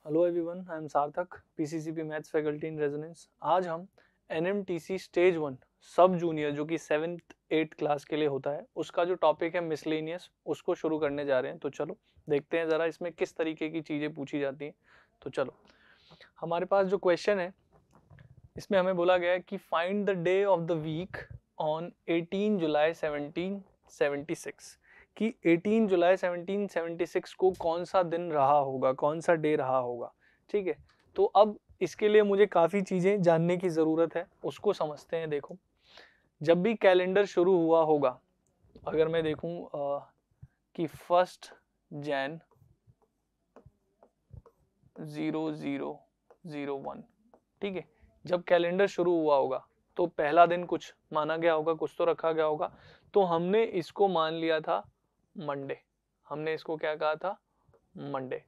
Hello everyone, I am सार्थक, PCCP maths faculty in resonance. आज हम एनएमटीसी स्टेज 1 सब जूनियर जो कि 7th 8th क्लास के लिए होता है उसका जो टॉपिक है मिसलेनियस उसको शुरू करने जा रहे हैं। तो चलो देखते हैं ज़रा इसमें किस तरीके की चीज़ें पूछी जाती हैं। तो चलो, हमारे पास जो क्वेश्चन है इसमें हमें बोला गया है कि find the day of the week on 18 July 1776 कि 18 जुलाई 1776 को कौन सा दिन रहा होगा, कौन सा डे रहा होगा। ठीक है, तो अब इसके लिए मुझे काफ़ी चीज़ें जानने की ज़रूरत है, उसको समझते हैं। देखो, जब भी कैलेंडर शुरू हुआ होगा, अगर मैं देखूं कि 1 जैन 0001, ठीक है, जब कैलेंडर शुरू हुआ होगा तो पहला दिन कुछ माना गया होगा, कुछ तो रखा गया होगा। तो हमने इसको मान लिया था मंडे। हमने इसको क्या कहा था? मंडे।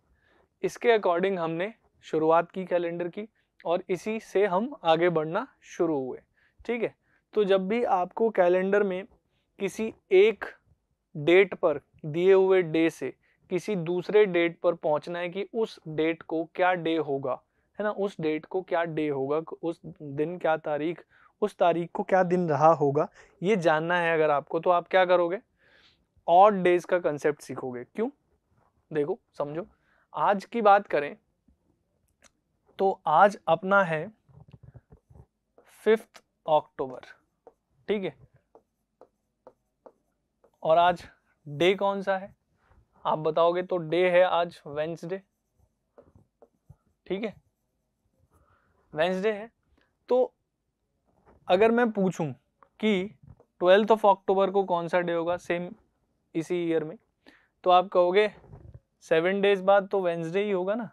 इसके अकॉर्डिंग हमने शुरुआत की कैलेंडर की और इसी से हम आगे बढ़ना शुरू हुए। ठीक है, तो जब भी आपको कैलेंडर में किसी एक डेट पर दिए हुए डे से किसी दूसरे डेट पर पहुंचना है कि उस डेट को क्या डे होगा, है ना, उस डेट को क्या डे होगा, उस दिन क्या तारीख, उस तारीख को क्या दिन रहा होगा, ये जानना है अगर आपको, तो आप क्या करोगे? ऑड डेज का कंसेप्ट सीखोगे। क्यों? देखो समझो, आज की बात करें तो आज अपना है 5 अक्टूबर। ठीक है, और आज डे कौन सा है आप बताओगे? तो डे है आज वेंसडे। ठीक है, वेंसडे है। तो अगर मैं पूछूं कि 12 अक्टूबर को कौन सा डे होगा सेम इसी ईयर में, तो आप कहोगे 7 डेज बाद तो वेंसडे ही होगा ना,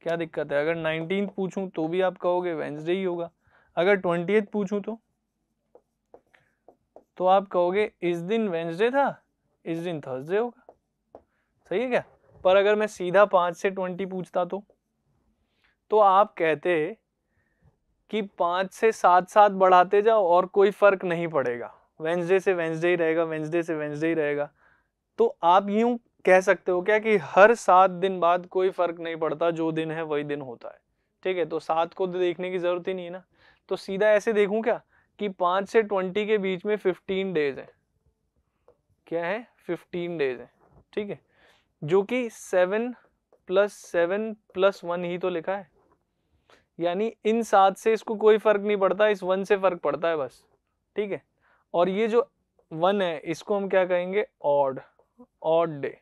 क्या दिक्कत है? अगर 19 पूछूं तो भी आप कहोगे वेंसडे ही होगा। अगर 20 पूछूं तो आप कहोगे इस दिन वेंसडे था, इस दिन थर्सडे होगा। सही है क्या? पर अगर मैं सीधा 5 से 20 पूछता तो आप कहते कि 5 से 7 बढ़ाते जाओ और कोई फर्क नहीं पड़ेगा, वेंसडे से वेंसडे ही रहेगा, वेंसडे से वेंसडे ही रहेगा। तो आप यूं कह सकते हो क्या कि हर 7 दिन बाद कोई फर्क नहीं पड़ता, जो दिन है वही दिन होता है। ठीक है, तो 7 को देखने की जरूरत ही नहीं है ना। तो सीधा ऐसे देखूं क्या कि 5 से 20 के बीच में 15 डेज है। क्या है? 15 डेज है। ठीक है, जो कि 7 + 7 + 1 ही तो लिखा है, यानी इन 7 से इसको कोई फर्क नहीं पड़ता, इस 1 से फर्क पड़ता है बस। ठीक है, और ये जो 1 है इसको हम क्या कहेंगे? Odd, odd day.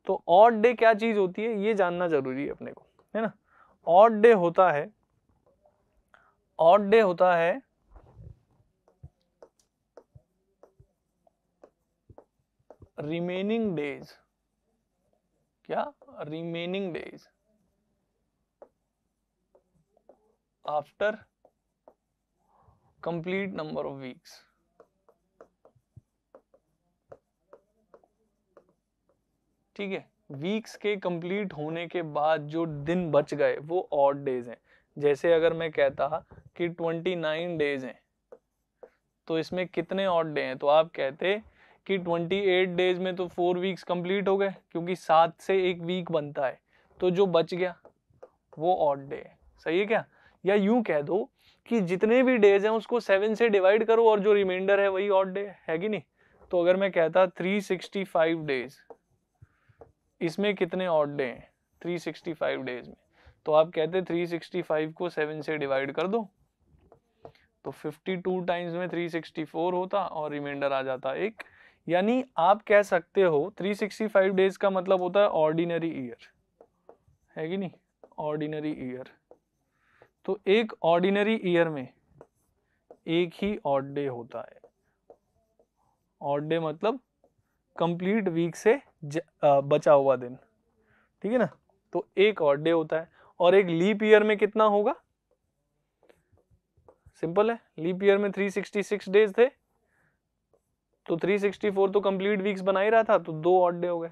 तो ऑड डे क्या चीज होती है ये जानना जरूरी है अपने को, है ना। ऑड डे होता है, ऑड डे होता है रिमेनिंग डेज। क्या? Remaining days after complete number of weeks. ठीक है, वीक्स के कंप्लीट होने के बाद जो दिन बच गए वो ऑड डेज हैं। जैसे अगर मैं कहता कि 29 डेज हैं तो इसमें कितने ऑड डे हैं, तो आप कहते कि 28 डेज में तो 4 वीक्स कंप्लीट हो गए, क्योंकि 7 से एक वीक बनता है, तो जो बच गया वो ऑड डे है। सही है क्या? या यूं कह दो कि जितने भी डेज हैं उसको 7 से डिवाइड करो और जो रिमाइंडर है वही ऑड डे है कि नहीं। तो अगर मैं कहता 365 डेज, इसमें कितने ऑड डे हैं 365 डेज में, तो आप कहते 365 को 7 से डिवाइड कर दो, तो 52 टाइम्स में 364 होता और रिमाइंडर आ जाता एक। यानी आप कह सकते हो 365 डेज का मतलब होता है ऑर्डिनरी ईयर, है कि नहीं? Ordinary year. तो एक ऑर्डिनरी ईयर में एक ही ऑड डे होता है। ऑड डे मतलब कंप्लीट वीक से बचा हुआ दिन। ठीक है ना, तो एक ऑड डे होता है। और एक लीप ईयर में कितना होगा? सिंपल है, लीप ईयर में 366 डेज थे, तो 364 तो कंप्लीट वीक्स बना ही रहा था, तो 2 ऑड डे हो गए।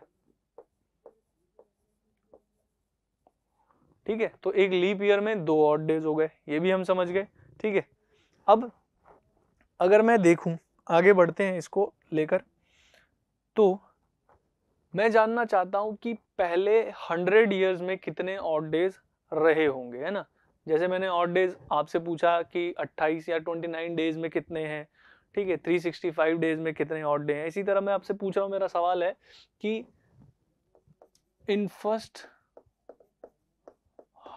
ठीक है, तो एक लीप ईयर में 2 ऑड डेज हो गए, ये भी हम समझ गए। ठीक है, अब अगर मैं देखूं, आगे बढ़ते हैं इसको लेकर, तो मैं जानना चाहता हूं कि पहले 100 ईयर्स में कितने ऑड डेज रहे होंगे, है ना। जैसे मैंने ऑड डेज आपसे पूछा कि 28 या 29 डेज में कितने हैं, ठीक है, 365 डेज में कितने ऑड डे हैं। इसी तरह मैं आपसे पूछ रहा हूं, मेरा सवाल है कि इन फर्स्ट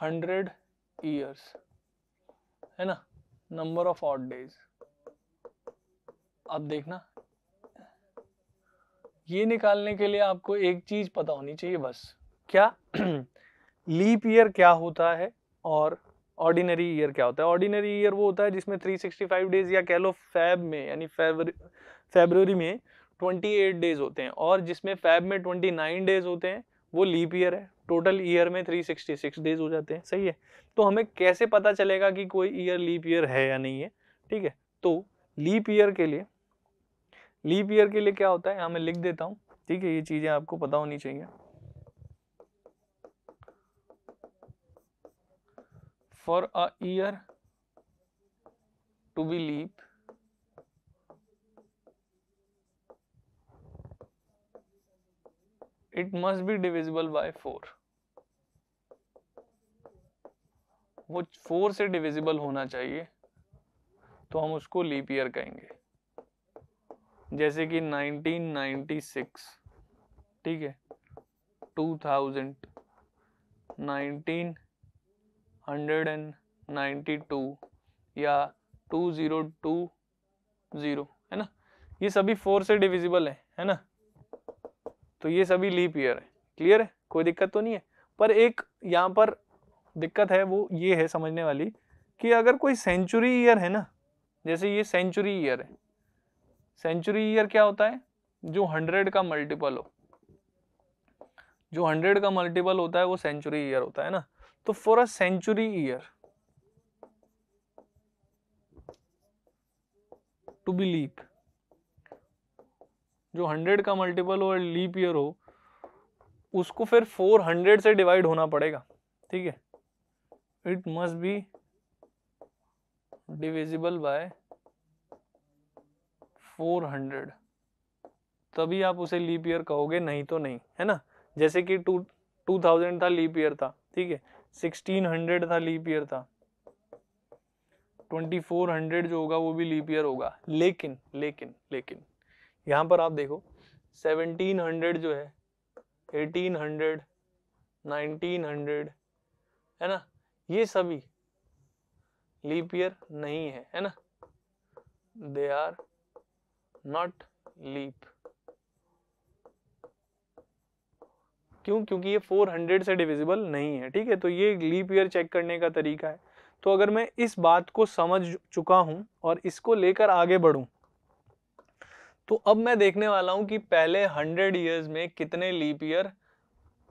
100 ईयर्स, है ना, नंबर ऑफ ऑड डेज। अब देखना, ये निकालने के लिए आपको एक चीज पता होनी चाहिए बस, क्या लीप ईयर क्या होता है और ऑर्डिनरी ईयर क्या होता है। ऑर्डिनरी ईयर वो होता है जिसमें 365 डेज या कह लो फैब में यानी फरवरी में 28 डेज होते हैं, और जिसमें फैब में 29 डेज होते हैं वो लीप ईयर है। टोटल ईयर में 366 डेज हो जाते हैं, सही है। तो हमें कैसे पता चलेगा कि कोई ईयर लीप ईयर है या नहीं है, ठीक है। तो लीप ईयर के लिए क्या होता है, यहाँ मैं लिख देता हूँ, ठीक है, ये चीजें आपको पता होनी चाहिए। For a year to be leap, it must be divisible by 4। वो 4 से डिविजिबल होना चाहिए, तो हम उसको लीप ईयर कहेंगे। जैसे कि 1996, ठीक है, 2000, 1992 या 2020, है ना, ये सभी 4 से डिविजिबल है ना, तो ये सभी लीप ईयर है। क्लियर है, कोई दिक्कत तो नहीं है। पर एक यहाँ पर दिक्कत है, वो ये है समझने वाली कि अगर कोई सेंचुरी ईयर है ना, जैसे ये सेंचुरी ईयर है, सेंचुरी ईयर क्या होता है, जो 100 का मल्टीपल हो, जो 100 का मल्टीपल होता है वो सेंचुरी ईयर होता है ना। तो for a century year to be leap, जो 100 का मल्टीपल हो और लीप ईयर हो, उसको फिर 400 से डिवाइड होना पड़ेगा, ठीक है। It must be divisible by 400, तभी आप उसे लीप ईयर कहोगे, नहीं तो नहीं, है ना। जैसे कि 2000 था लीप ईयर था, ठीक है, 1600 था लीप ईयर था, 2400 जो होगा वो भी लीप ईयर होगा। लेकिन लेकिन लेकिन यहाँ पर आप देखो 1700 जो है, 1800, 1900, है ना, ये सभी लीप ईयर नहीं है ना, दे आर नॉट लीप। क्यों? क्योंकि ये 400 से डिविजिबल नहीं है, ठीक है। तो ये लीप ईयर चेक करने का तरीका है। तो अगर मैं इस बात को समझ चुका हूं और इसको लेकर आगे बढ़ूं, तो अब मैं देखने वाला हूं कि पहले 100 ईयर्स में कितने लीप ईयर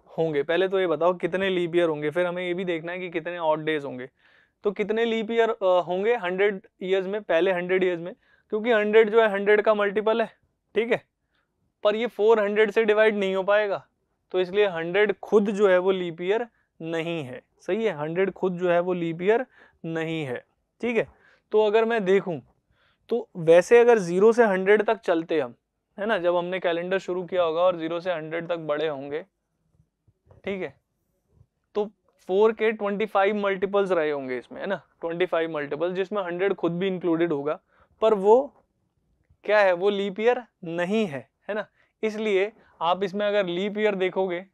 होंगे। पहले तो ये बताओ कितने लीप ईयर होंगे, फिर हमें ये भी देखना है कि कितने ऑड डेज होंगे। तो कितने लीप ईयर होंगे 100 ईयर्स में, पहले 100 ईयर्स में, क्योंकि 100 जो है 100 का मल्टीपल है, ठीक है, पर ये 400 से डिवाइड नहीं हो पाएगा, तो इसलिए 100 खुद जो है वो लीप ईयर नहीं है, सही है। 100 खुद जो है वो लीप ईयर नहीं है, ठीक है। तो अगर मैं देखूं तो वैसे अगर 0 से 100 तक चलते हम, है ना, जब हमने कैलेंडर शुरू किया होगा और 0 से 100 तक बढ़े होंगे, ठीक है, तो 4 के 25 मल्टीपल्स रहे होंगे इसमें, है ना, 25 मल्टीपल्स, जिसमें 100 खुद भी इंक्लूडेड होगा, पर वो क्या है, वो लीप ईयर नहीं है ना। इसलिए आप इसमें अगर लीप ईयर देखोगे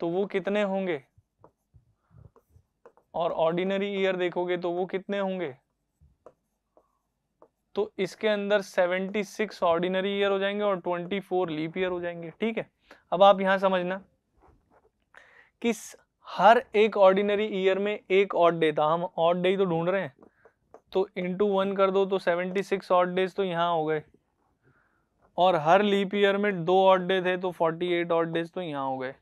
तो वो कितने होंगे, और ऑर्डिनरी ईयर देखोगे तो वो कितने होंगे, तो इसके अंदर 76 ऑर्डिनरी ईयर हो जाएंगे और 24 लीप ईयर हो जाएंगे, ठीक है। अब आप यहां समझना कि हर एक ऑर्डिनरी ईयर में एक ऑड डे था, हम ऑड डे ही तो ढूंढ रहे हैं, तो इंटू 1 कर दो तो 76 ऑड डेज तो यहाँ हो गए, और हर लीप ईयर में 2 ऑड डे थे तो 48 ऑड डेज तो यहाँ हो गए।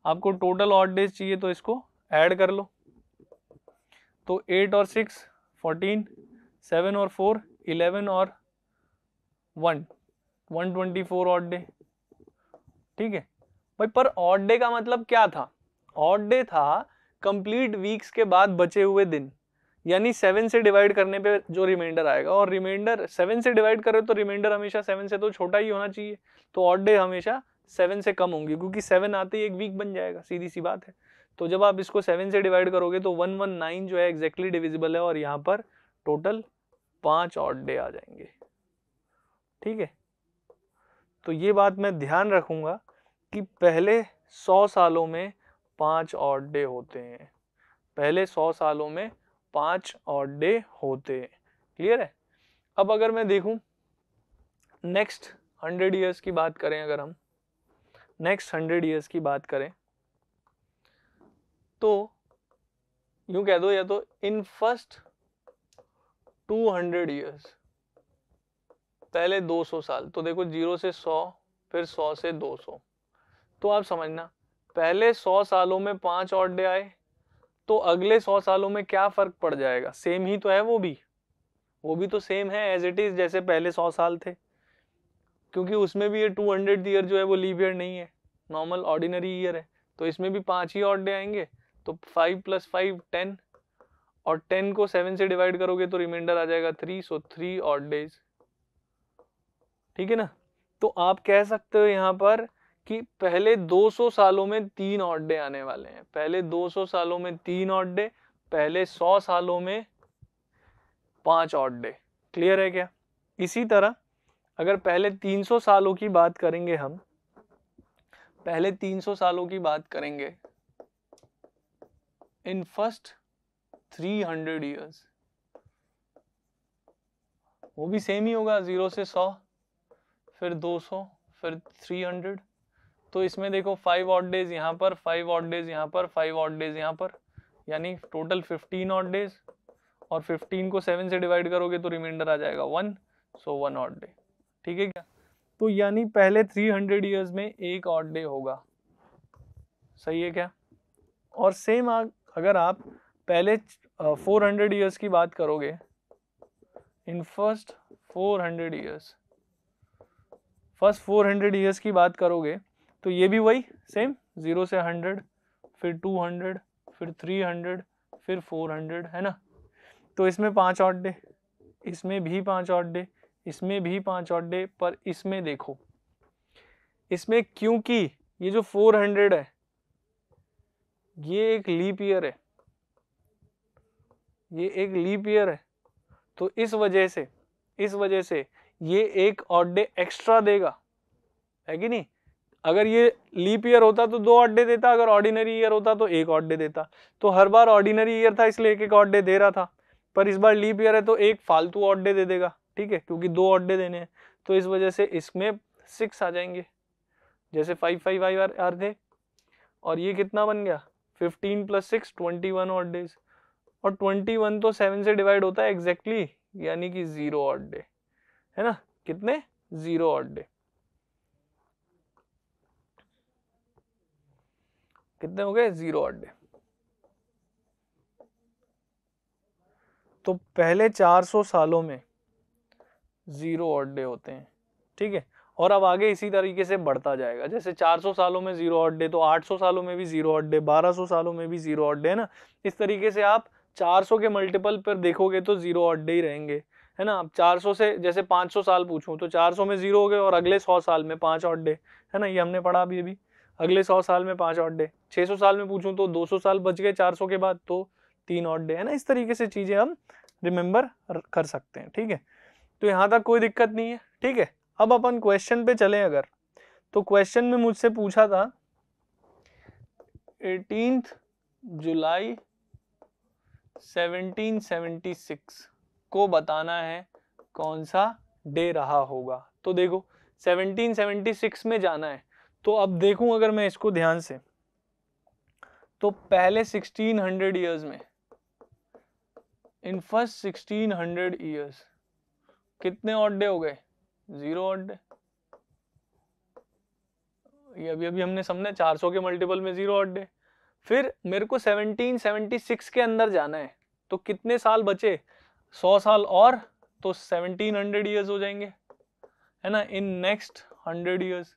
आपको टोटल ऑड डेज चाहिए तो इसको ऐड कर लो, तो 8 और 6 14, 7 और 4 11 और 1 124 ऑड डे, ठीक है भाई। पर ऑड डे का मतलब क्या था, ऑड डे था कंप्लीट वीक्स के बाद बचे हुए दिन, यानी 7 से डिवाइड करने पे जो रिमाइंडर आएगा, और रिमाइंडर 7 से डिवाइड करे तो रिमाइंडर हमेशा 7 से तो छोटा ही होना चाहिए, तो ऑड डे हमेशा 7 से कम होंगी, क्योंकि 7 आते ही एक वीक बन जाएगा, सीधी सी बात है। तो जब आप इसको 7 से डिवाइड करोगे तो 119 जो है एग्जैक्टली डिविजिबल है, और यहाँ पर टोटल 5 ऑड डे आ जाएंगे। ठीक है, तो ये बात मैं ध्यान रखूंगा कि पहले 100 सालों में 5 ऑड डे होते हैं, पहले 100 सालों में 5 ऑड डे होते हैं। क्लियर है? अब अगर मैं देखूं नेक्स्ट 100 ईयर्स की बात करें, अगर हम नेक्स्ट 100 ईयर्स की बात करें तो यूं कह दो, या तो इन फर्स्ट 200 ईयर्स, पहले 200 साल, तो देखो 0 से 100, फिर 100 से 200, तो आप समझना पहले 100 सालों में 5 ऑड डे आए, तो अगले 100 सालों में क्या फर्क पड़ जाएगा? सेम ही तो है, वो भी तो सेम है एज इट इज जैसे पहले 100 साल थे, क्योंकि उसमें भी ये 200 ईयर जो है वो लीप ईयर नहीं है, नॉर्मल ऑर्डिनरी ईयर है, तो इसमें भी 5 ही ऑड डे आएंगे। तो 5 + 5 10, और 10 को 7 से डिवाइड करोगे तो रिमाइंडर आ जाएगा 3, सो 3 ऑड डेज। ठीक है ना? तो आप कह सकते हो यहाँ पर कि पहले 200 सालों में 3 ऑड डे आने वाले हैं, पहले 200 सालों में 3 ऑड डे, पहले 100 सालों में 5 ऑड डे। क्लियर है क्या? इसी तरह अगर पहले 300 सालों की बात करेंगे हम, पहले 300 सालों की बात करेंगे इन फर्स्ट 300 ईयर्स, वो भी सेम ही होगा, 0 से 100, फिर 200, फिर 300। तो इसमें देखो 5 ऑड डेज यहाँ पर, 5 ऑड डेज यहाँ पर, 5 ऑड डेज यहाँ पर, यानी टोटल 15 ऑड डेज, और 15 को 7 से डिवाइड करोगे तो रिमाइंडर आ जाएगा 1, सो 1 ऑड डे। ठीक है क्या? तो यानी पहले 300 ईयर्स में 1 ऑड डे होगा। सही है क्या? और सेम अगर आप पहले 400 ईयर्स की बात करोगे, in first 400 years, first 400 years की बात करोगे तो ये भी वही सेम, 0 से 100, फिर 200, फिर 300, फिर 400, है ना? तो इसमें 5 ऑड डे, इसमें भी 5 ऑड डे, इसमें भी 5 ऑड डे, पर इसमें देखो, इसमें क्योंकि ये जो 400 है ये एक लीप ईयर है, ये एक लीप ईयर है, तो इस वजह से ये एक ऑड डे एक्स्ट्रा देगा, है कि नहीं? अगर ये लीप ईयर होता तो 2 ऑड डे देता, अगर ऑर्डिनरी ईयर होता तो 1 ऑड डे देता। तो हर बार ऑर्डिनरी ईयर था इसलिए 1 ऑड डे दे रहा था, पर इस बार लीप ईयर है तो एक फालतू ऑड डे दे देगा। ठीक है, क्योंकि 2 ऑड डे देने हैं, तो इस वजह से इसमें 6 आ जाएंगे, जैसे 5 5 आ रहे थे, और ये कितना बन गया 15 + 6 21 ऑड डेज, और 21 तो 7 से डिवाइड होता है एग्जैक्टली, यानी कि 0 ऑड डे, है ना? कितने? 0 ऑड डे। कितने हो गए? 0 ऑड डे। तो पहले 400 सालों में 0 ऑड डे होते हैं। ठीक है, और अब आगे इसी तरीके से बढ़ता जाएगा, जैसे 400 सालों में 0 ऑड डे, तो 800 सालों में भी 0 ऑड डे, 1200 सालों में भी 0 ऑड डे, है ना? इस तरीके से आप 400 के मल्टीपल पर देखोगे तो 0 ऑड डे ही रहेंगे, है ना? अब 400 से जैसे 500 साल पूछूं तो 400 में 0 हो गए, और अगले 100 साल में 5 ऑड डे, है ना? ये हमने पढ़ा अभी अगले 100 साल में 5 ऑड डे। 600 साल में पूछूं तो 200 साल बच गए 400 के बाद, तो 3 ऑड डे, है ना? इस तरीके से चीजें हम रिमेंबर कर सकते हैं। ठीक है, तो यहाँ तक कोई दिक्कत नहीं है। ठीक है, अब अपन क्वेश्चन पे चलें अगर, तो क्वेश्चन में मुझसे पूछा था 18 जुलाई 1776 को बताना है कौन सा डे रहा होगा। तो देखो 1776 में जाना है, तो अब देखूं अगर मैं इसको ध्यान से, तो पहले 1600 ईयर्स में, इन फर्स्ट 1600 ईयर्स कितने ऑड डे हो गए? 0 ऑड डे। ये अभी हमने समझा 400 के मल्टीपल में 0 ऑड डे। फिर मेरे को 1776 के अंदर जाना है, तो कितने साल बचे? 100 साल और, तो 1700 ईयर्स हो जाएंगे, है ना? इन नेक्स्ट 100 ईयर्स,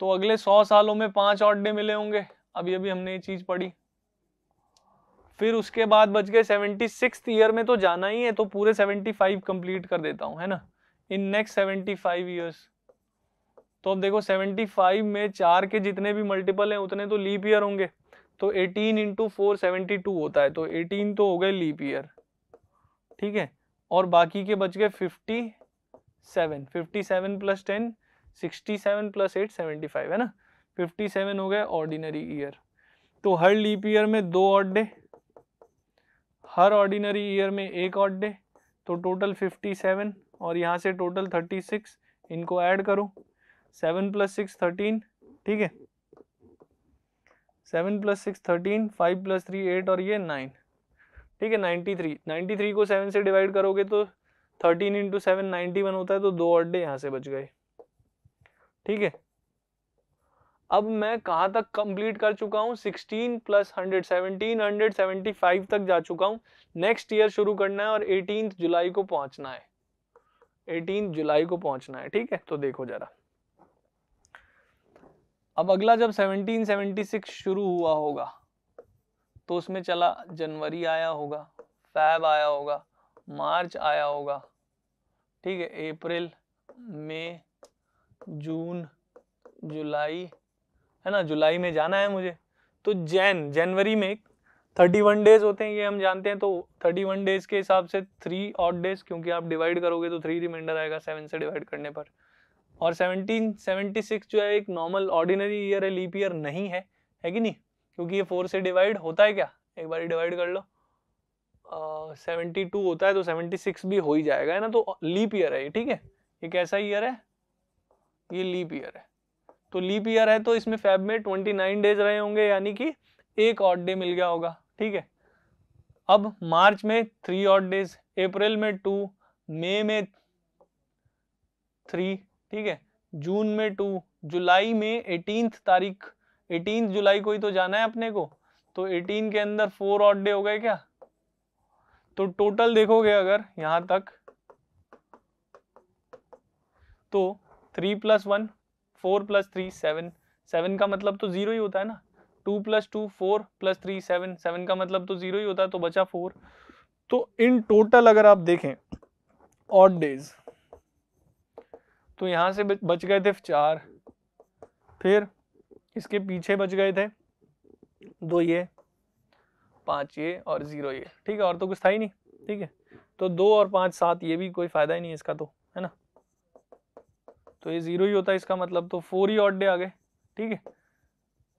तो अगले 100 सालों में 5 ऑड डे मिले होंगे, अभी हमने ये चीज पढ़ी। फिर उसके बाद बच गए 76th ईयर में, तो जाना ही है, तो पूरे 75 कंप्लीट कर देता हूं, है ना? इन नेक्स्ट 75 ईयर्स, तो अब देखो 75 में 4 के जितने भी मल्टीपल हैं उतने तो लीप ईयर होंगे, तो 18 इंटू 4 72 होता है, तो 18 तो हो गए लीप ईयर, ठीक है। और बाकी के बच गए 57, 57 प्लस 10 67 प्लस 8 75 है ना, 57 हो गए ऑर्डिनरी ईयर। तो हर लीप ईयर में 2 ऑड डे, हर ऑर्डिनरी ईयर में 1 ऑड डे, तो टोटल 57 और यहाँ से टोटल 36, इनको ऐड करो, 7 प्लस 6 13, ठीक है, 7 प्लस 6 13, 5 प्लस 3 8 और ये 9, ठीक है। 93 को 7 से डिवाइड करोगे तो 13 इंटू 7 91 होता है, तो 2 ऑड डे यहाँ से बच गए, ठीक है। अब मैं कहाँ तक कंप्लीट कर चुका हूँ, 16 प्लस 100 1775 तक जा चुका हूँ। नेक्स्ट ईयर शुरू करना है और 18 जुलाई को पहुंचना है, 18 जुलाई को पहुंचना है, ठीक है। तो देखो जरा, अब अगला जब 1776 शुरू हुआ होगा तो उसमें चला जनवरी आया होगा, फैब आया होगा, मार्च आया होगा, ठीक है, अप्रैल, मई, जून, जुलाई, है ना, जुलाई में जाना है मुझे, तो जनवरी में 31 डेज होते हैं, ये हम जानते हैं, तो 31 डेज के हिसाब से 3 ऑड डेज, क्योंकि आप डिवाइड करोगे तो 3 रिमाइंडर आएगा 7 से डिवाइड करने पर। और 1776 जो है एक नॉर्मल ऑर्डिनरी ईयर है, लीप ईयर नहीं है, है कि नहीं, क्योंकि ये 4 से डिवाइड होता है क्या, एक बार डिवाइड कर लो, 72 होता है, तो 76 भी हो ही जाएगा, है ना, तो लीप ईयर है, ठीक है। ये कैसा ईयर है, ये लीप ईयर है। तो लीप ईयर है तो इसमें फेब में 29 डेज रहे होंगे, यानी कि 1 ऑड डे मिल गया होगा, ठीक है। अब मार्च में 3 ऑड डेज, अप्रैल में 2, मई में 3, ठीक है, जून में 2, जुलाई में 18 तारीख, 18 जुलाई को ही तो जाना है अपने को, तो 18 के अंदर 4 ऑड डे हो गए क्या, तो टोटल देखोगे अगर यहां तक तो 3 प्लस 1 4 प्लस 3 7, 7 का मतलब तो 0 ही होता है ना, 2 प्लस 2 4 प्लस 3 7, 7 का मतलब तो 0 ही होता है, तो बचा 4। तो इन टोटल अगर आप देखें ऑड डेज, तो यहां से बच गए थे 4, फिर इसके पीछे बच गए थे 2 ये, 5 ये और 0 ये, ठीक है, और तो कुछ था ही नहीं, ठीक है। तो 2 और 5 7, ये भी कोई फायदा ही नहीं है इसका, तो है ना, तो ये 0 ही होता है इसका मतलब, तो 4 ही ऑड डे आ गए, ठीक है।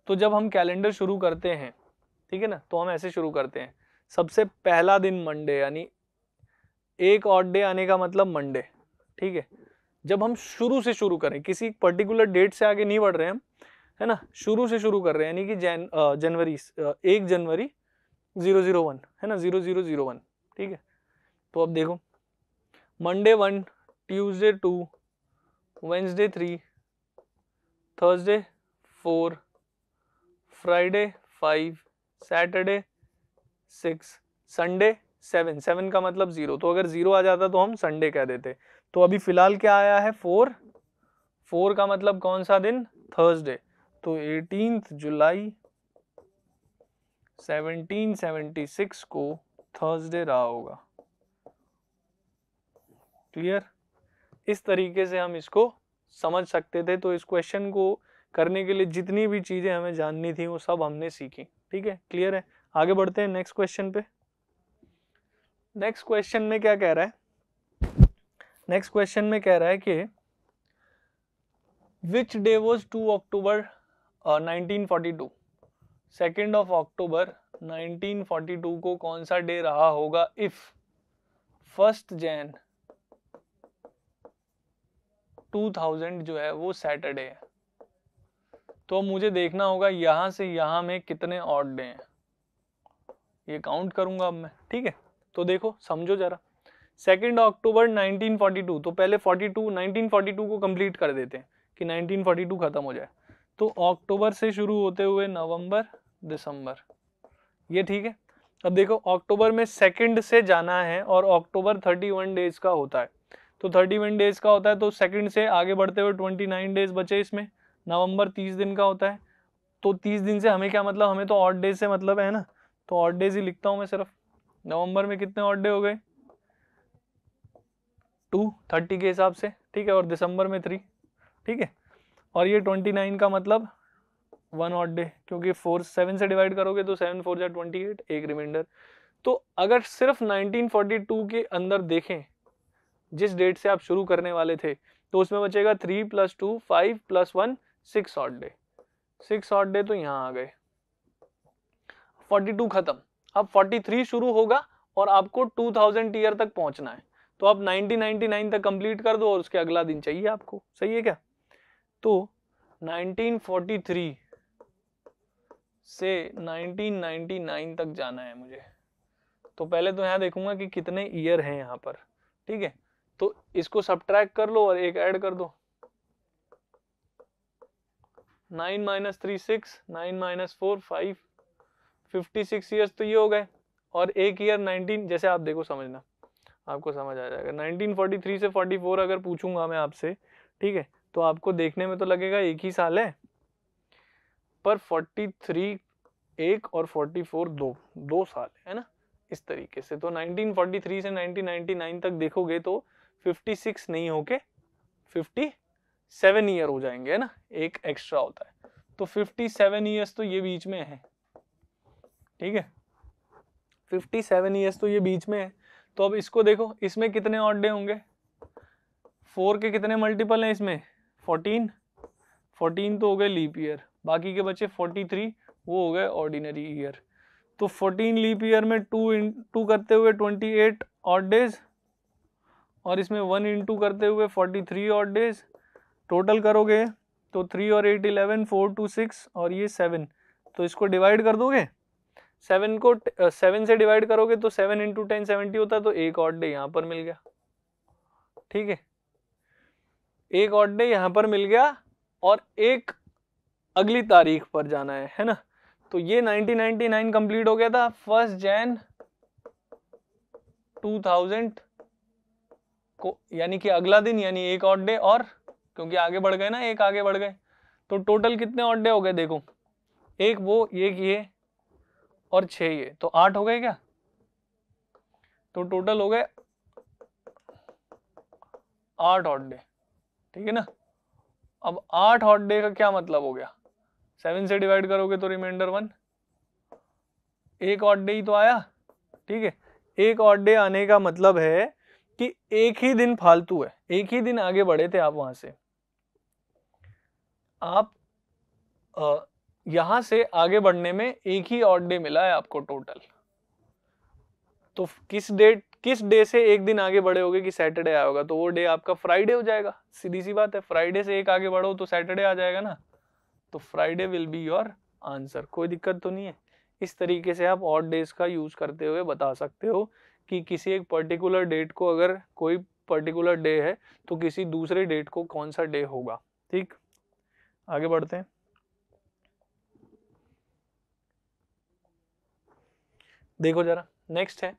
तो जब हम कैलेंडर शुरू करते हैं, ठीक है ना, तो हम ऐसे शुरू करते हैं, सबसे पहला दिन मंडे, यानी 1 ऑड डे आने का मतलब मंडे, ठीक है। जब हम शुरू से शुरू करें, किसी पर्टिकुलर डेट से आगे नहीं बढ़ रहे हम, है ना, शुरू से शुरू कर रहे हैं, यानी कि जनवरी 1 जनवरी 001, है ना, 0001, ठीक है। तो अब देखो, Monday 1, Tuesday 2, Wednesday 3, Thursday 4, Friday 5, Saturday 6, Sunday 7, 7 का मतलब 0, तो अगर 0 आ जाता तो हम संडे कह देते। तो अभी फिलहाल क्या आया है 4, 4 का मतलब कौन सा दिन, थर्सडे, तो 18 जुलाई 1776 को थर्सडे रहा होगा, क्लियर। इस तरीके से हम इसको समझ सकते थे। तो इस क्वेश्चन को करने के लिए जितनी भी चीजें हमें जाननी थी वो सब हमने सीखी, ठीक है, क्लियर है। आगे बढ़ते हैं नेक्स्ट क्वेश्चन पे। नेक्स्ट क्वेश्चन में क्या कह रहा है, नेक्स्ट क्वेश्चन में कह रहा है कि विच डे वॉज 2 अक्टूबर 1942, 2 अक्टूबर 1942 को कौन सा डे रहा होगा इफ 1 जैन 2000 जो है वो सैटरडे है। तो मुझे देखना होगा यहां से यहां में कितने ऑड डे हैं, ये काउंट करूंगा अब मैं, ठीक है। तो देखो समझो जरा, 2 अक्टूबर 1942, तो पहले 1942 को कंप्लीट कर देते हैं कि 1942 खत्म हो जाए। तो अक्टूबर से शुरू होते हुए नवंबर दिसंबर, ये ठीक है। अब देखो अक्टूबर में 2 से जाना है और अक्टूबर 31 डेज का होता है, तो 31 डेज का होता है, तो 2 से आगे बढ़ते हुए 29 डेज बचे इसमें। नवंबर 30 दिन का होता है, तो 30 दिन से हमें क्या मतलब, हमें तो ऑड डेज से मतलब है ना, तो ऑड डेज ही लिखता हूं मैं सिर्फ। नवंबर में कितने ऑड डे हो गए, 2 30 के हिसाब से, ठीक है, और दिसंबर में 3, ठीक है। और ये 29 का मतलब 1 ऑड डे, क्योंकि 7 से डिवाइड करोगे तो 7 4 जा 28, एक रिमाइंडर। तो अगर सिर्फ 1942 के अंदर देखें, जिस डेट से आप शुरू करने वाले थे, तो उसमें बचेगा 3 + 2 5 + 1 6 ऑड डे। 6 ऑड डे तो यहाँ आ गए, 42 खत्म। अब 43 शुरू होगा और आपको 2000 ईयर तक पहुंचना है, तो आप 1999 तक कंप्लीट कर दो और उसके अगला दिन चाहिए आपको, सही है क्या? तो 1943 से 1999 तक जाना है मुझे। तो पहले तो यहाँ देखूंगा कि कितने ईयर हैं यहाँ पर, ठीक है? तो इसको सब्ट्रैक्ट कर लो और एक ऐड कर दो। 9 - 3 6, 9 - 4 5, 56 ईयर्स तो ये हो गए। और एक ईयर 19, जैसे आप देखो समझना, आपको समझ आ जाएगा। 1943 से 44 अगर पूछूंगा मैं आपसे, ठीक है, तो आपको देखने में तो लगेगा एक ही साल है, पर 43 एक और 44 दो साल है ना, इस तरीके से। तो 1943 से 1999 तक देखोगे तो 56 नहीं होके 57 ईयर हो जाएंगे, है ना, एक एक्स्ट्रा होता है। तो 57 ईयर्स तो ये बीच में है, ठीक है, 57 ईयर्स तो ये बीच में है। तो अब इसको देखो, इसमें कितने ऑड डे होंगे? 4 के कितने मल्टीपल हैं इसमें? 14 तो हो गए लीप ईयर, बाकी के बचे 43, वो हो गए ऑर्डिनरी ईयर। तो 14 लीप ईयर में 2 करते हुए 28 ऑड डेज, और इसमें 1 इंटू करते हुए 43 ऑड डेज। टोटल करोगे तो 3 और 8 11, 4 2 6 और ये 7। तो इसको डिवाइड कर दोगे, 7 को 7 से डिवाइड करोगे तो 7 इंटू 10 70 होता है, तो एक ऑड डे यहाँ पर मिल गया, ठीक है, एक ऑड डे यहाँ पर मिल गया और एक अगली तारीख पर जाना है ना। तो ये 1999 कंप्लीट हो गया था 1 जनवरी 2000 को, यानी कि अगला दिन, यानी एक ऑड डे, और क्योंकि आगे बढ़ गए ना, एक आगे बढ़ गए, तो टोटल कितने ऑड डे हो गए देखो, एक वो, एक ये और 6 ये, तो 8 हो गए क्या? तो टोटल हो गए 8 ऑड डे, ठीक है ना। अब 8 ऑड डे का क्या मतलब हो गया? 7 से डिवाइड करोगे तो रिमाइंडर 1, एक ऑड डे ही तो आया, ठीक है। एक ऑड डे आने का मतलब है कि एक ही दिन फालतू है, एक ही दिन आगे बढ़े थे आप वहां से, आप यहां से आगे बढ़ने में एक ही ऑड डे मिला है आपको टोटल। तो किस डे से एक दिन आगे बढ़े होगे कि सैटरडे आया होगा, तो वो डे आपका फ्राइडे हो जाएगा, सीधी सी बात है। फ्राइडे से एक आगे बढ़ो तो सैटरडे आ जाएगा ना, तो Friday will be your answer. कोई दिक्कत तो नहीं है। इस तरीके से आप ऑड डेज का यूज करते हुए बता सकते हो कि किसी एक पर्टिकुलर डेट को, अगर कोई पर्टिकुलर डे है तो किसी दूसरे डेट को कौन सा डे होगा। ठीक, आगे बढ़ते हैं। देखो जरा, नेक्स्ट है,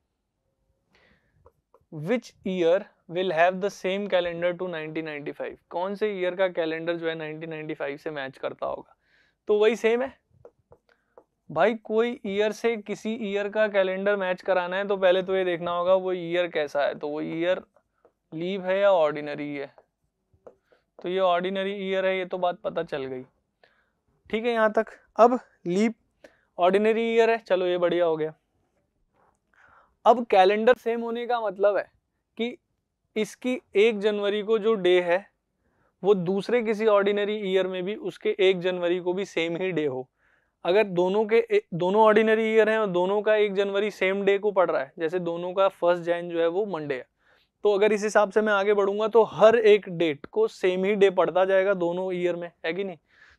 which year will have the same calendar to 1995। कौन से ईयर का कैलेंडर जो है 1995 से मैच करता होगा? तो वही सेम है भाई, कोई ईयर से किसी ईयर का कैलेंडर मैच कराना है तो पहले तो ये देखना होगा वो ईयर कैसा है, तो वो ईयर लीप है या ऑर्डिनरी है। तो ये ऑर्डिनरी ईयर है, ये तो बात पता चल गई, ठीक है यहां तक। अब लीप ऑर्डिनरी ईयर है, चलो ये बढ़िया हो गया। अब कैलेंडर सेम होने का मतलब है कि इसकी 1 जनवरी को जो डे है वो दूसरे किसी ऑर्डिनरी ईयर में भी उसके 1 जनवरी को भी सेम ही डे हो। अगर दोनों ऑर्डिनरी ईयर हैं और दोनों का 1 जनवरी सेम डे को पड़ रहा है, जैसे दोनों का 1 जनवरी जो है वो मंडे है, तो अगर इस हिसाब से मैं आगे बढ़ूंगा तो हर एक डेट को सेम ही डे पड़ता जाएगा दोनों ईयर में, है कि नहीं।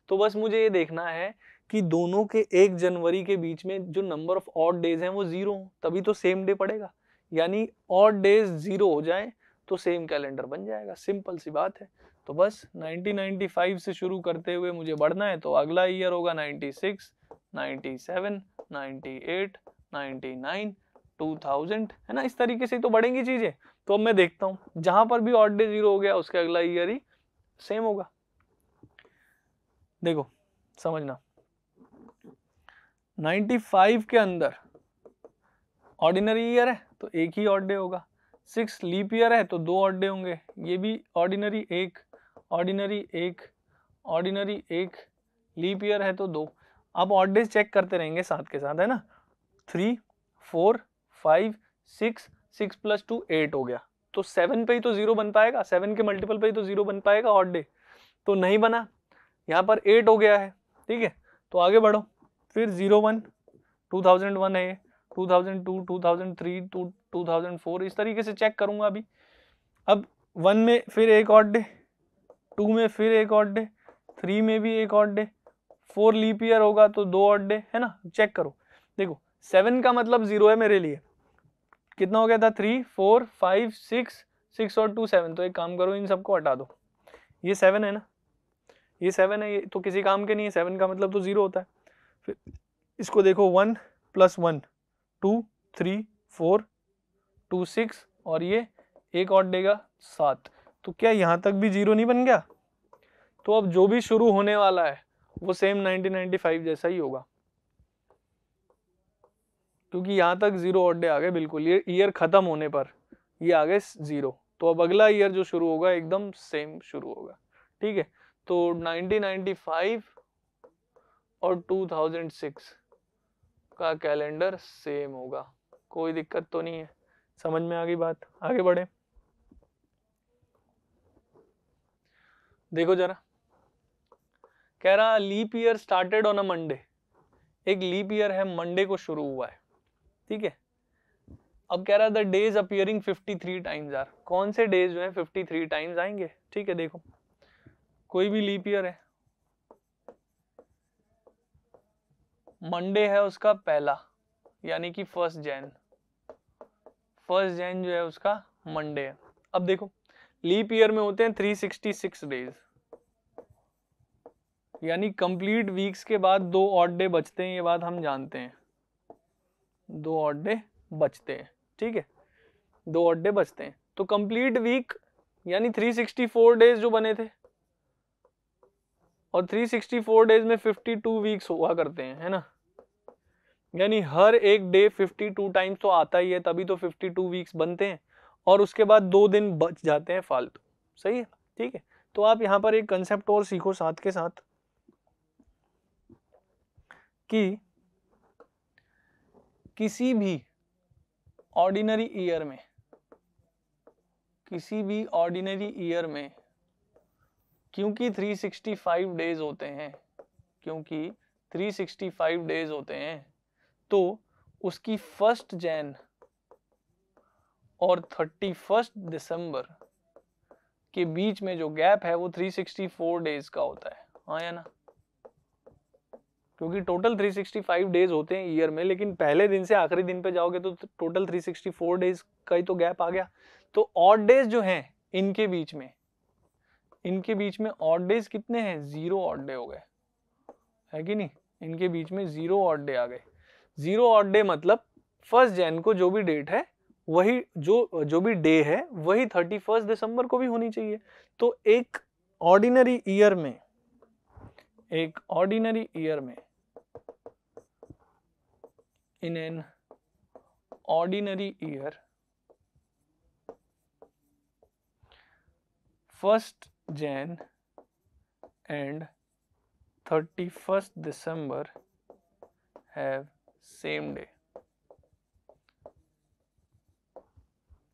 तो बस मुझे ये देखना है कि दोनों के 1 जनवरी के बीच में जो नंबर ऑफ ऑड डेज हैं वो 0 हो, तभी तो सेम डे पड़ेगा। यानी ऑड डेज 0 हो जाए तो सेम कैलेंडर बन जाएगा, सिंपल सी बात है। तो बस 1995 से शुरू करते हुए मुझे बढ़ना है, तो अगला ईयर होगा 96, 97, 98, 99, 2000, है ना। इस तरीके से तो बढ़ेंगी चीजें। तो अब मैं देखता हूं जहां पर भी ऑड डे 0 हो गया उसके अगला ईयर ही सेम होगा। देखो समझना, 95 के अंदर ऑर्डिनरी ईयर है तो एक ही ऑड डे होगा, 6 लीप ईयर है तो 2 ऑड डे होंगे, ये भी ऑर्डिनरी एक, ऑर्डिनरी एक, ऑर्डिनरी 1, लीप ईयर है तो 2। अब ऑड डेज चेक करते रहेंगे साथ के साथ, है ना। 3, 4, 5, 6, 6 + 2 8 हो गया। तो 7 पे ही तो 0 बन पाएगा, 7 के मल्टीपल पे ही तो 0 बन पाएगा ऑड डे, तो नहीं बना। यहाँ पर 8 हो गया है, ठीक है। तो आगे बढ़ो, फिर 01, 2001 है, 2002, 2003, 2004, इस तरीके से चेक करूंगा अभी। अब 1 में फिर एक ऑड डे, 2 में फिर एक ऑड डे, 3 में भी एक ऑड डे, 4 लीप ईयर होगा तो 2 ऑड डे, है ना। चेक करो, देखो 7 का मतलब 0 है मेरे लिए। कितना हो गया था, 3, 4, 5, 6, 6 और 2 7। तो एक काम करो, इन सबको हटा दो, ये 7 है ना, ये 7 है, ये तो किसी काम के नहीं है, 7 का मतलब तो 0 होता है। फिर इसको देखो, 1 + 1 2, 3, 4, 2 6 और ये एक और देगा 7। तो क्या यहाँ तक भी 0 नहीं बन गया? तो अब जो भी शुरू होने वाला है वो सेम 1995 जैसा ही होगा, क्योंकि यहाँ तक 0 ऑड डे आ गए बिल्कुल। ये ईयर खत्म होने पर ये आ गए 0, तो अब अगला ईयर जो शुरू होगा एकदम सेम शुरू होगा, ठीक है। तो 1995 और 2006 का कैलेंडर सेम होगा, कोई दिक्कत तो नहीं है, समझ में आ गई बात। आगे बढ़े, देखो जरा, कह रहा leap year started on a Monday. एक लीप ईयर है, मंडे को शुरू हुआ है, ठीक है। अब कह रहा the days appearing 53 times are, कौन से डेज जो है 53 टाइम्स आएंगे, ठीक है। देखो कोई भी लीप ईयर है, मंडे है उसका पहला, यानी कि 1 जैन, 1 जैन जो है उसका मंडे है। अब देखो लीप ईयर में होते हैं 366 डेज, यानी कंप्लीट वीक्स के बाद 2 ऑड डे बचते हैं, ये बात हम जानते हैं, 2 ऑड डे बचते हैं, ठीक है, 2 ऑड डे बचते हैं। तो कंप्लीट वीक यानी 364 डेज जो बने थे, और 364 डेज में 52 वीक्स हुआ करते हैं, है ना। यानी हर एक डे 52 टाइम्स तो आता ही है, तभी तो 52 वीक्स बनते हैं, और उसके बाद 2 दिन बच जाते हैं फालतू, सही है, ठीक है। तो आप यहाँ पर एक कंसेप्ट और सीखो साथ के साथ कि किसी भी ऑर्डिनरी ईयर में, किसी भी ऑर्डिनरी ईयर में, क्योंकि 365 डेज होते हैं, क्योंकि 365 डेज होते हैं, तो उसकी 1 जैन और 31 दिसंबर के बीच में जो गैप है वो 364 डेज का होता है, हाँ या ना। क्योंकि टोटल 365 डेज होते हैं ईयर में, लेकिन पहले दिन से आखिरी दिन पे जाओगे तो टोटल 364 डेज का ही तो गैप आ गया। तो ऑड डेज जो हैं इनके बीच में, इनके बीच में ऑड डेज कितने हैं, 0 ऑड डे हो गए, है कि नहीं। इनके बीच में 0 ऑड डे आ गए। 0 ऑड डे मतलब 1 जैन को जो भी डेट है वही, जो भी डे है वही 31 दिसंबर को भी होनी चाहिए। तो एक ऑर्डिनरी ईयर में, एक ऑर्डिनरी ईयर में, in an ordinary year, 1 Jan and 31 December have same day,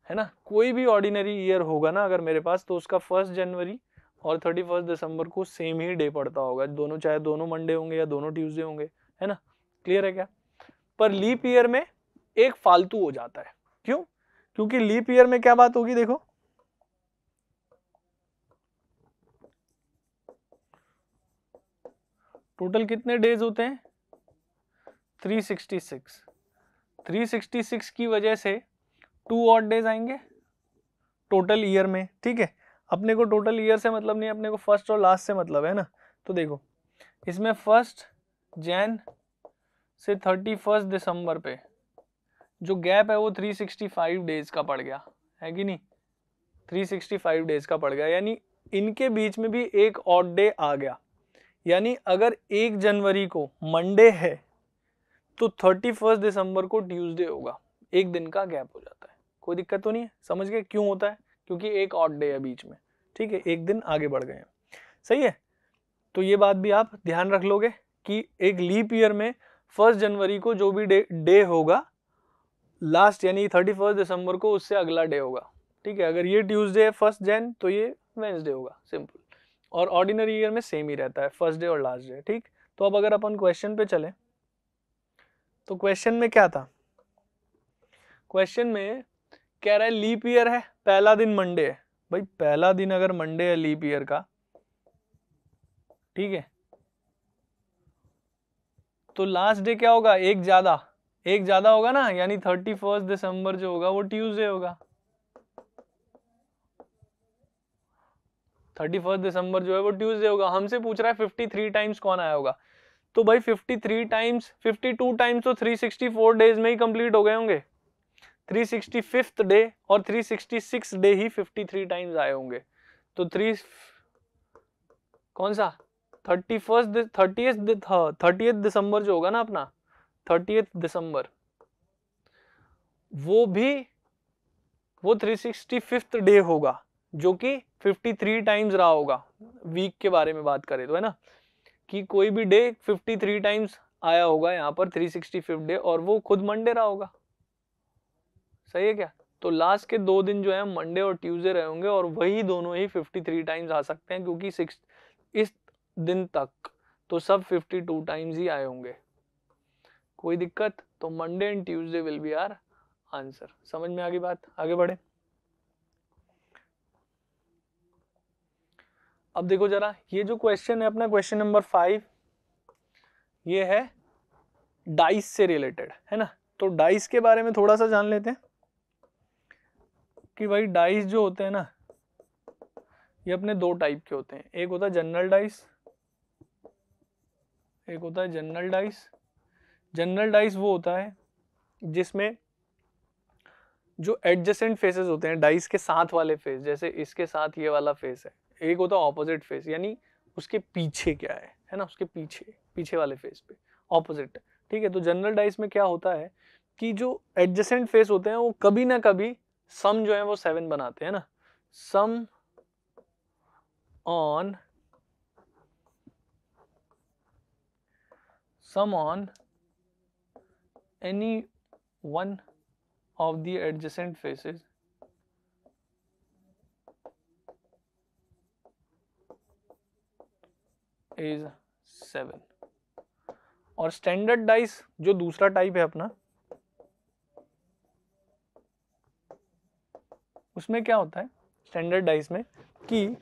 है ना। कोई भी ऑर्डिनरी ईयर होगा ना अगर मेरे पास, तो उसका 1 जनवरी और 31 दिसंबर को सेम ही डे पड़ता होगा, दोनों, चाहे दोनों मंडे होंगे या दोनों ट्यूसडे होंगे, है ना। क्लियर है क्या। पर लीप ईयर में एक फालतू हो जाता है, क्यों, क्योंकि लीप ईयर में क्या बात होगी, देखो टोटल कितने डेज होते हैं, 366। 366 की वजह से 2 ऑड डेज आएंगे टोटल ईयर में, ठीक है। अपने को टोटल ईयर से मतलब नहीं, अपने को फर्स्ट और लास्ट से मतलब है ना। तो देखो इसमें 1 जैन से 31 दिसंबर पे जो गैप है वो 365 डेज का पड़ गया, है कि नहीं, 365 डेज का पड़ गया, यानी इनके बीच में भी एक ऑड डे आ गया। यानी अगर 1 जनवरी को मंडे है तो 31 दिसंबर को ट्यूसडे होगा, एक दिन का गैप हो जाता है। कोई दिक्कत तो नहीं है, समझ गए क्यों होता है, क्योंकि एक ऑड डे है बीच में, ठीक है, एक दिन आगे बढ़ गए हैं, सही है। तो ये बात भी आप ध्यान रख लोगे कि एक लीप ईयर में 1 जनवरी को जो भी डे होगा लास्ट यानी 31 दिसंबर को उससे अगला डे होगा, ठीक है। अगर ये ट्यूसडे है 1 जन तो ये वेंसडे होगा, सिंपल। और ऑर्डिनरी ईयर में सेम ही रहता है, फर्स्ट डे और लास्ट डे, ठीक। तो अब अगर अपन क्वेश्चन पे चले तो क्वेश्चन में क्या था, क्वेश्चन में कह रहा है लीप ईयर है, पहला दिन मंडे है। भाई पहला दिन अगर मंडे है लीप ईयर का, ठीक है, तो लास्ट डे क्या होगा, एक ज्यादा होगा ना, यानी 31 दिसंबर जो होगा वो ट्यूसडे होगा। 31 दिसंबर जो है वो ट्यूसडे होगा। हमसे पूछ रहा है 53 टाइम्स कौन आया होगा, तो भाई 53 टाइम्स 52 टाइम्स तो 364 डेज में ही कंप्लीट हो गए होंगे। 365th डे और 366 डे ही 53 टाइम्स आए होंगे। तो 3 कौन सा 30th दिसंबर जो होगा ना अपना 30th दिसंबर, वो 365th डे होगा, जो कि 53 टाइम्स रहा होगा। वीक के बारे में बात करें तो, है ना, कि कोई भी डे 53 टाइम्स आया होगा यहाँ पर 365th डे, और वो खुद मंडे रहा होगा। सही है क्या? तो लास्ट के 2 दिन जो है मंडे और ट्यूसडे रहे होंगे, और वही दोनों ही 53 टाइम्स आ सकते हैं, क्योंकि इस दिन तक तो सब 52 टाइम्स ही आए होंगे। कोई दिक्कत? तो Monday and Tuesday will be our answer. समझ में आ गई बात? आगे बढ़े। अब देखो जरा, ये जो क्वेश्चन है अपना क्वेश्चन नंबर 5, ये है डाइस से रिलेटेड, है ना। तो डाइस के बारे में थोड़ा सा जान लेते हैं कि भाई डाइस जो होते हैं ना, ये अपने 2 टाइप के होते हैं। एक होता है जनरल डाइस, एक होता है जनरल डाइस। जनरल डाइस वो होता है जिसमें जो एडजेसेंट फेसेस होते हैं, डाइस के साथ वाले फेस, जैसे इसके साथ ये वाला फेस है। एक होता है ऑपोजिट फेस, यानी उसके पीछे क्या है ना, उसके पीछे वाले फेस पे ऑपोजिट, ठीक है। तो जनरल डाइस में क्या होता है कि जो एडजेसेंट फेस होते हैं वो कभी ना कभी सम जो है वो 7 बनाते हैं ना। Sum on any one of the adjacent faces is 7। और स्टैंडर्ड डाइस जो दूसरा टाइप है अपना, उसमें क्या होता है स्टैंडर्ड डाइस में कि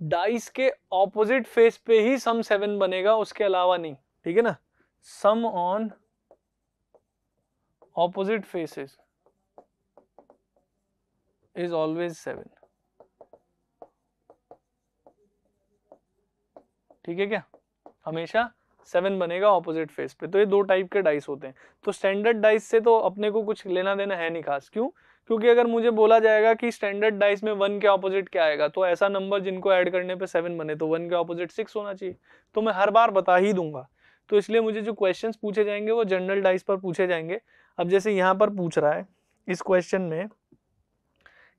डाइस के ऑपोजिट फेस पे ही सम 7 बनेगा, उसके अलावा नहीं, ठीक है ना। Sum on opposite faces is always 7, ठीक है क्या, हमेशा 7 बनेगा ऑपोजिट फेस पे। तो ये 2 टाइप के डाइस होते हैं। तो स्टैंडर्ड डाइस से तो अपने को कुछ लेना देना है नहीं खास। क्यों? क्योंकि अगर मुझे बोला जाएगा कि स्टैंडर्ड डाइस में 1 के ऑपोजिट क्या आएगा, तो ऐसा नंबर जिनको ऐड करने पे 7 बने, तो 1 के ऑपोजिट 6 होना चाहिए। तो मैं हर बार बता ही दूंगा। तो इसलिए मुझे जो क्वेश्चंस पूछे जाएंगे वो जनरल डाइस पर पूछे जाएंगे। अब जैसे यहाँ पर पूछ रहा है इस क्वेश्चन में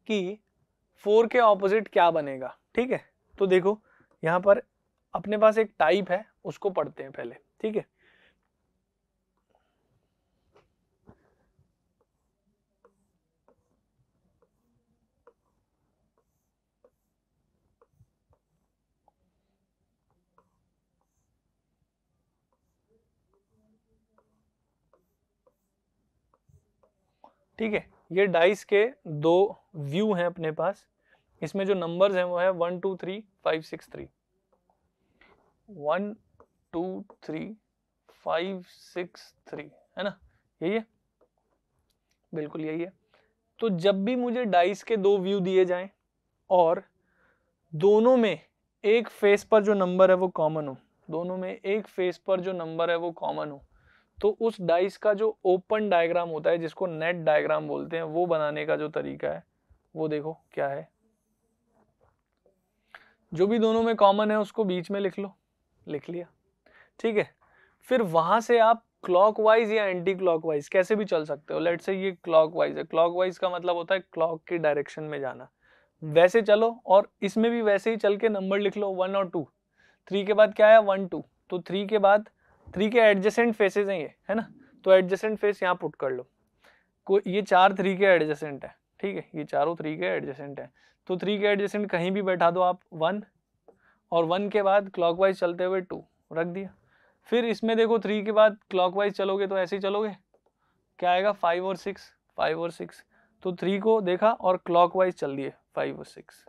कि 4 के ऑपोजिट क्या बनेगा, ठीक है। तो देखो यहाँ पर अपने पास एक टाइप है, उसको पढ़ते हैं पहले, ठीक है। ठीक है, ये डाइस के 2 व्यू हैं अपने पास। इसमें जो नंबर्स हैं वो है 1 2 3 5 6 3, 1 2 3 5 6 3, है ना, यही है, बिल्कुल यही है। तो जब भी मुझे डाइस के 2 व्यू दिए जाएं और दोनों में एक फेस पर जो नंबर है वो कॉमन हो, दोनों में एक फेस पर जो नंबर है वो कॉमन हो, तो उस डाइस का जो ओपन डायग्राम होता है, जिसको नेट डायग्राम बोलते हैं, वो बनाने का जो तरीका है वो देखो क्या है। जो भी दोनों में कॉमन है उसको बीच में लिख लो, लिख लिया, ठीक है। फिर वहां से आप क्लॉकवाइज या एंटी क्लॉकवाइज कैसे भी चल सकते हो। लेट्स से ये क्लॉकवाइज है, क्लॉकवाइज का मतलब होता है क्लॉक की डायरेक्शन में जाना, वैसे चलो, और इसमें भी वैसे ही चल के नंबर लिख लो 1 और 2। 3 के बाद क्या आया 1 2, तो 3 के बाद 3 के एडजेसेंट फेसेस हैं ये, है ना, तो एडजेसेंट फेस यहाँ पुट कर लो, ये 4 3 के एडजेसेंट है, ठीक है, ये चारों 3 के एडजेसेंट है, तो 3 के एडजेसेंट कहीं भी बैठा दो आप 1, और 1 के बाद क्लॉकवाइज चलते हुए 2 रख दिया। फिर इसमें देखो 3 के बाद क्लॉकवाइज चलोगे तो ऐसे ही चलोगे, क्या आएगा 5 और 6, 5 और 6, तो 3 को देखा और क्लॉकवाइज चल दिए 5 और 6,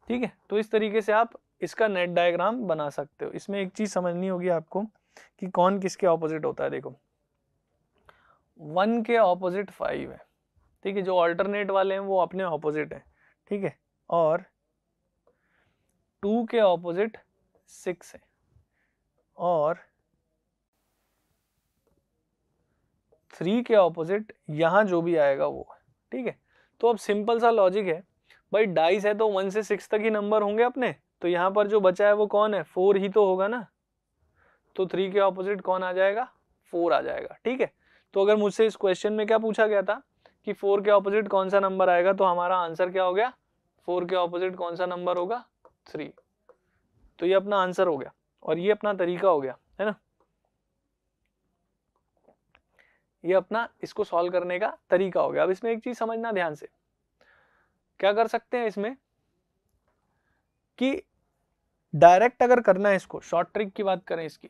ठीक है। तो इस तरीके से आप इसका नेट डायग्राम बना सकते हो। इसमें एक चीज समझनी होगी आपको कि कौन किसके ऑपोजिट होता है। देखो 1 के ऑपोजिट 5 है, ठीक है, जो ऑल्टरनेट वाले हैं वो अपने ऑपोजिट है, ठीक है, और 2 के ऑपोजिट 6 है, और 3 के ऑपोजिट यहां जो भी आएगा वो है, ठीक है। तो अब सिंपल सा लॉजिक है भाई, डाइस है तो 1 से 6 तक ही नंबर होंगे अपने, तो यहाँ पर जो बचा है वो कौन है, 4 ही तो होगा ना, तो 3 के ऑपोजिट कौन आ जाएगा, 4 आ जाएगा, ठीक है। तो अगर मुझसे इस क्वेश्चन में क्या पूछा गया था कि 4 के ऑपोजिट कौन सा नंबर आएगा, तो हमारा आंसर क्या हो गया, 4 के ऑपोजिट कौन सा नंबर होगा, 3। तो ये अपना आंसर हो गया और ये अपना तरीका हो गया, है ना, ये अपना इसको सॉल्व करने का तरीका हो गया। अब इसमें एक चीज समझना ध्यान से, क्या कर सकते हैं इसमें कि डायरेक्ट अगर करना है इसको, शॉर्ट ट्रिक की बात करें, इसकी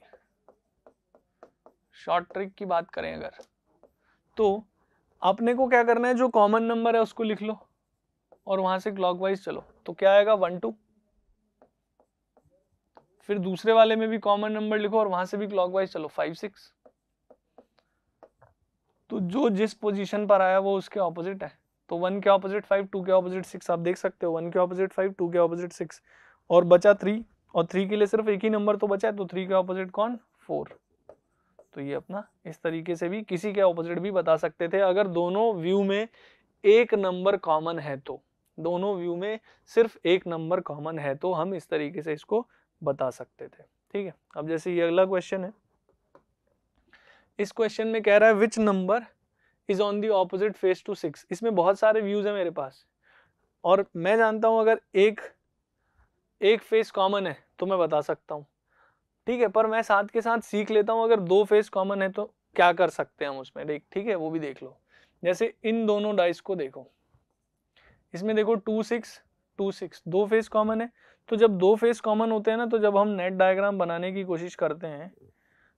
शॉर्ट ट्रिक की बात करें अगर, तो अपने को क्या करना है, जो कॉमन नंबर है उसको लिख लो और वहां से क्लॉकवाइज चलो, तो क्या आएगा 1 2, फिर दूसरे वाले में भी कॉमन नंबर लिखो और वहां से भी क्लॉकवाइज चलो 5 6, तो जो जिस पोजीशन पर आया वो उसके ऑपोजिट है, तो 1 के ऑपोजिट 5, 2 के ऑपोजिट 6, आप देख सकते हो 1 के ऑपोजिट 5, 2 के ऑपोजिट 6, और बचा 3, और 3 के लिए सिर्फ एक ही नंबर तो बचा है, तो 3 के ऑपोजिट कौन, 4। तो ये अपना इस तरीके से भी किसी के ऑपोजिट भी बता सकते थे, अगर दोनों व्यू में एक नंबर कॉमन है तो, दोनों व्यू में सिर्फ एक नंबर कॉमन है तो हम इस तरीके से इसको बता सकते थे, ठीक है। अब जैसे ये अगला क्वेश्चन है, इस क्वेश्चन में कह रहा है which number is on the opposite face to 6। इसमें बहुत सारे व्यूज है मेरे पास और मैं जानता हूं अगर एक फेस कॉमन है तो मैं बता सकता हूं, ठीक है, पर मैं साथ के साथ सीख लेता हूं अगर 2 फेस कॉमन है तो क्या कर सकते हैं हम उसमें, देख, ठीक है, वो भी देख लो। जैसे इन दोनों डाइस को देखो, इसमें देखो 2 6 2 6, 2 फेस कॉमन है, तो जब 2 फेस कॉमन होते हैं ना, तो जब हम नेट डायग्राम बनाने की कोशिश करते हैं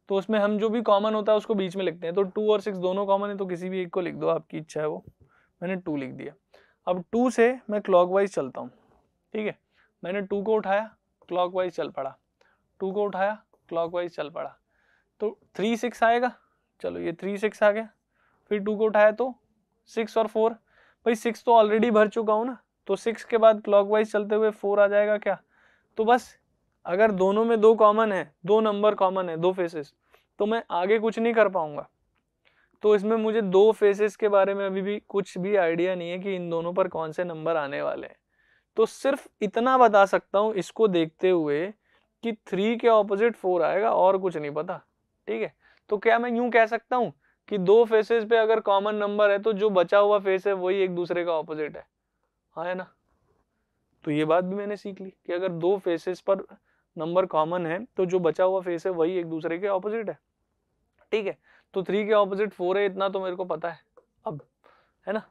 तो उसमें हम जो भी कॉमन होता है उसको बीच में लिखते हैं, तो 2 और 6 दोनों कॉमन है तो किसी भी एक को लिख दो, आपकी इच्छा है वो, मैंने 2 लिख दिया। अब 2 से मैं क्लॉकवाइज चलता हूँ, ठीक है, मैंने 2 को उठाया, क्लॉकवाइज चल पड़ा, 2 को उठाया, क्लॉकवाइज चल पड़ा, तो 3 6 आएगा, चलो ये 3 6 आ गया, फिर 2 को उठाया तो 6 और 4, भाई 6 तो ऑलरेडी भर चुका हूँ ना, तो 6 के बाद क्लॉकवाइज चलते हुए 4 आ जाएगा क्या, तो बस अगर दोनों में 2 कॉमन है, 2 नंबर कॉमन है, 2 फेसेस, तो मैं आगे कुछ नहीं कर पाऊंगा। तो इसमें मुझे 2 फेसेस के बारे में अभी भी कुछ भी आइडिया नहीं है कि इन दोनों पर कौन से नंबर आने वाले हैं, तो सिर्फ इतना बता सकता हूं इसको देखते हुए कि 3 के ऑपोजिट 4 आएगा, और कुछ नहीं पता, ठीक है। तो क्या मैं यूं कह सकता हूं कि 2 फेसेस पे अगर कॉमन नंबर है तो जो बचा हुआ फेस है वही एक दूसरे का ऑपोजिट है, हाँ है ना। तो ये बात भी मैंने सीख ली कि अगर 2 फेसेस पर नंबर कॉमन है तो जो बचा हुआ फेस है वही एक दूसरे के ऑपोजिट है, ठीक है। तो 3 के ऑपोजिट 4 है, इतना तो मेरे को पता है अब, है ना।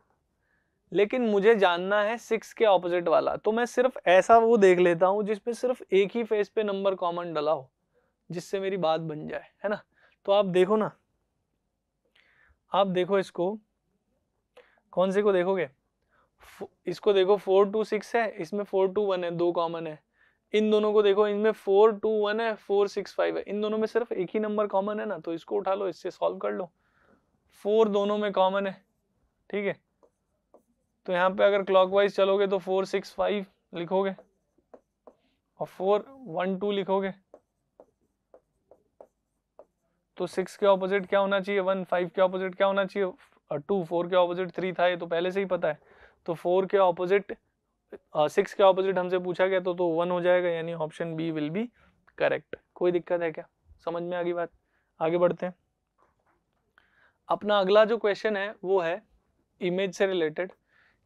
लेकिन मुझे जानना है 6 के ऑपोजिट वाला, तो मैं सिर्फ ऐसा वो देख लेता हूं जिसमें सिर्फ एक ही फेस पे नंबर कॉमन डला हो, जिससे मेरी बात बन जाए, है ना। तो आप देखो ना, आप देखो इसको, कौन से को देखोगे, इसको देखो 4 2 6 है, इसमें 4 2 1 है, 2 कॉमन है। इन दोनों को देखो, इनमें 4 2 1 है, 4 6 5 है, इन दोनों में सिर्फ एक ही नंबर कॉमन है ना, तो इसको उठा लो, इससे सॉल्व कर लो, 4 दोनों में कॉमन है, ठीक है। तो यहाँ पे अगर क्लॉकवाइज चलोगे तो 4 6 5 लिखोगे और 4 1 2 लिखोगे, तो 6 के ऑपोजिट क्या होना चाहिए 1, 5 के ऑपोजिट क्या होना चाहिए 2, 4 के ऑपोजिट 3 था, ये तो पहले से ही पता है। तो 4 के ऑपोजिट 6 के ऑपोजिट हमसे पूछा गया तो 1 हो जाएगा, यानी option B will be correct. कोई दिक्कत है क्या, समझ में आ गई बात, आगे बढ़ते हैं। अपना अगला जो क्वेश्चन है वो है इमेज से रिलेटेड,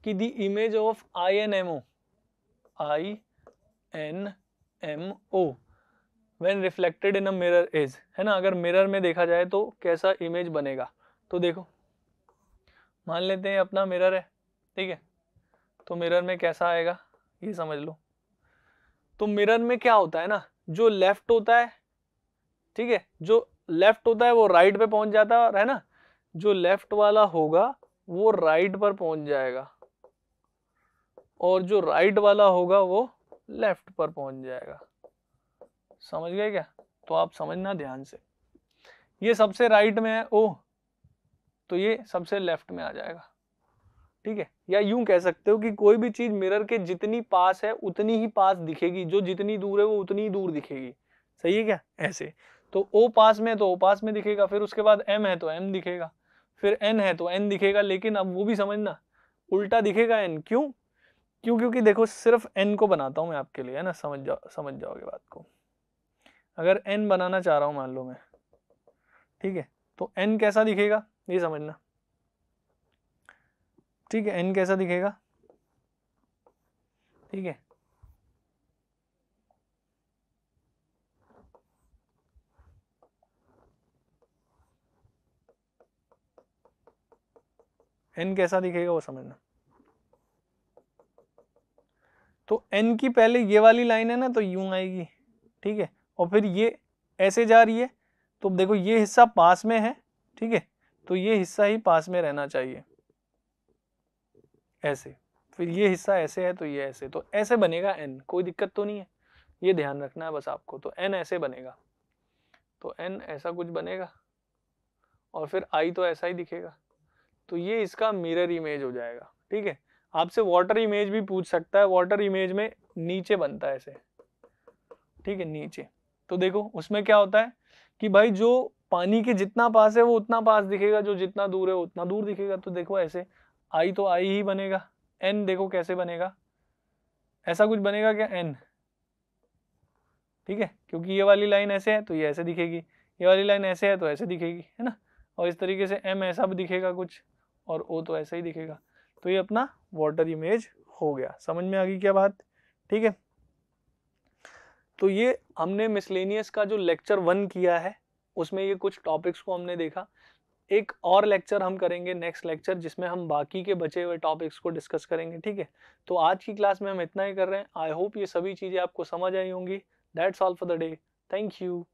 कि the image of INMO when reflected in a mirror is, है ना, अगर मिरर में देखा जाए तो कैसा इमेज बनेगा। तो देखो मान लेते हैं अपना मिरर है, ठीक है, तो मिरर में कैसा आएगा ये समझ लो। तो मिरर में क्या होता है ना, जो लेफ्ट होता है, ठीक है, जो लेफ्ट होता है वो राइट पे पहुंच जाता है ना, जो लेफ्ट वाला होगा वो राइट पर पहुंच जाएगा और जो राइट वाला होगा वो लेफ्ट पर पहुंच जाएगा। समझ गए क्या? तो आप समझना ध्यान से, ये सबसे राइट में है ओ, तो ये सबसे लेफ्ट में आ जाएगा, ठीक है। या यूं कह सकते हो कि कोई भी चीज मिरर के जितनी पास है उतनी ही पास दिखेगी, जो जितनी दूर है वो उतनी ही दूर दिखेगी। सही है क्या? ऐसे तो ओ पास में तो ओ पास में दिखेगा, फिर उसके बाद एम है तो एम दिखेगा, फिर एन है तो एन दिखेगा। लेकिन अब वो भी समझना उल्टा दिखेगा एन, क्यों? क्योंकि देखो सिर्फ एन को बनाता हूं मैं आपके लिए, है ना, समझ जाओगे बात को। अगर एन बनाना चाह रहा हूं मान लो मैं, ठीक है, तो एन कैसा दिखेगा ये समझना, ठीक है, एन कैसा दिखेगा, ठीक है, एन कैसा दिखेगा वो समझना। तो एन की पहले ये वाली लाइन है ना तो यूं आएगी, ठीक है, और फिर ये ऐसे जा रही है, तो देखो ये हिस्सा पास में है, ठीक है, तो ये हिस्सा ही पास में रहना चाहिए ऐसे, फिर ये हिस्सा ऐसे है तो ये ऐसे, तो ऐसे बनेगा एन, कोई दिक्कत तो नहीं है, ये ध्यान रखना है बस आपको। तो एन ऐसे बनेगा, तो एन ऐसा कुछ बनेगा और फिर आई तो ऐसा ही दिखेगा, तो ये इसका मिरर इमेज हो जाएगा, ठीक है। आपसे वाटर इमेज भी पूछ सकता है, वाटर इमेज में नीचे बनता है ऐसे, ठीक है, नीचे। तो देखो उसमें क्या होता है कि भाई जो पानी के जितना पास है वो उतना पास दिखेगा, जो जितना दूर है उतना दूर दिखेगा। तो देखो ऐसे आई तो आई ही बनेगा, एन देखो कैसे बनेगा, ऐसा कुछ बनेगा क्या एन, ठीक है, क्योंकि ये वाली लाइन ऐसे है तो ये ऐसे दिखेगी, ये वाली लाइन ऐसे है तो ऐसे दिखेगी, है ना। और इस तरीके से एम ऐसा भी दिखेगा कुछ और ओ तो ऐसा ही दिखेगा। तो ये अपना वाटर इमेज हो गया। समझ में आ गई क्या बात? ठीक है, तो ये हमने मिसलेनियस का जो लेक्चर 1 किया है उसमें ये कुछ टॉपिक्स को हमने देखा। एक और लेक्चर हम करेंगे नेक्स्ट लेक्चर, जिसमें हम बाकी के बचे हुए टॉपिक्स को डिस्कस करेंगे, ठीक है। तो आज की क्लास में हम इतना ही कर रहे हैं। आई होप ये सभी चीजें आपको समझ आई होंगी। That's all for the day. Thank you.